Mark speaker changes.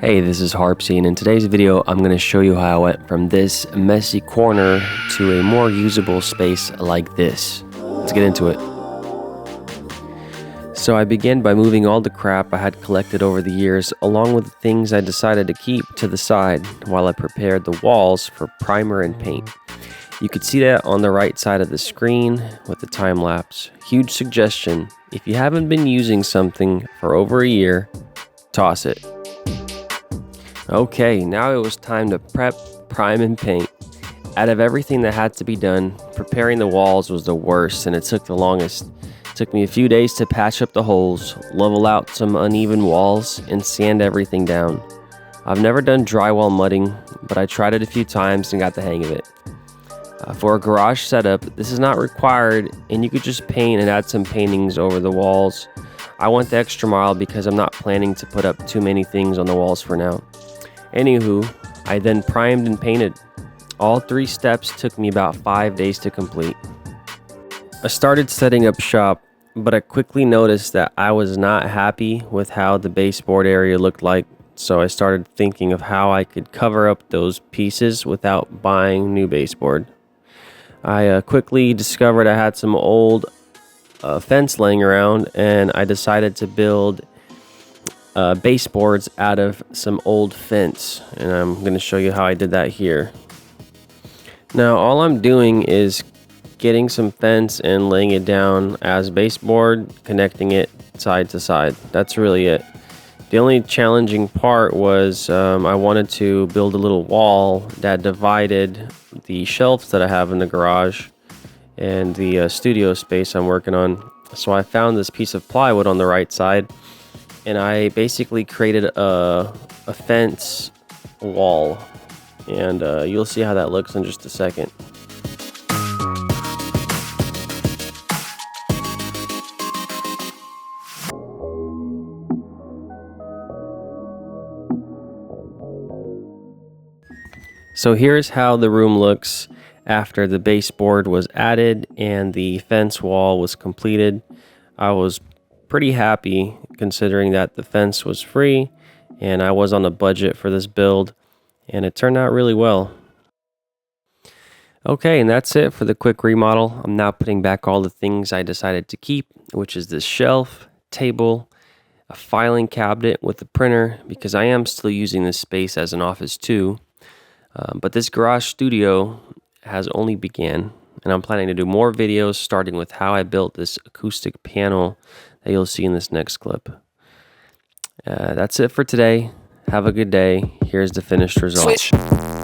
Speaker 1: Hey, this is Harpsy, and in today's video I'm going to show you how I went from this messy corner to a more usable space like this. Let's get into it. So I began by moving all the crap I had collected over the years, along with the things I decided to keep, to the side while I prepared the walls for primer and paint. You could see that on the right side of the screen with the time lapse. Huge suggestion: if you haven't been using something for over a year, toss it. Okay, now it was time to prep, prime, and paint. Out of everything that had to be done, preparing the walls was the worst, and it took the longest. It took me a few days to patch up the holes, level out some uneven walls, and sand everything down. I've never done drywall mudding, but I tried it a few times and got the hang of it. For a garage setup, this is not required, and you could just paint and add some paintings over the walls. I went the extra mile because I'm not planning to put up too many things on the walls for now. Anywho, I then primed and painted. All 3 steps took me about 5 days to complete. I started setting up shop, but I quickly noticed that I was not happy with how the baseboard area looked like, so I started thinking of how I could cover up those pieces without buying new baseboard. I quickly discovered I had some old fence laying around, and I decided to build baseboards out of some old fence, and I'm going to show you how I did that here. Now all I'm doing is getting some fence and laying it down as baseboard, connecting it side to side. That's really it. The only challenging part was I wanted to build a little wall that divided the shelves that I have in the garage and the studio space I'm working on. So I found this piece of plywood on the right side, and I basically created a fence wall, and you'll see how that looks in just a second. So here's how the room looks after the baseboard was added and the fence wall was completed. I was pretty happy considering that the fence was free and I was on a budget for this build, and it turned out really well. Okay, and that's it for the quick remodel. I'm now putting back all the things I decided to keep, which is this shelf, table, a filing cabinet with a printer, because I am still using this space as an office too. But this garage studio has only began, and I'm planning to do more videos starting with how I built this acoustic panel that you'll see in this next clip. That's it for today. Have a good day. Here's the finished result.
Speaker 2: Switch.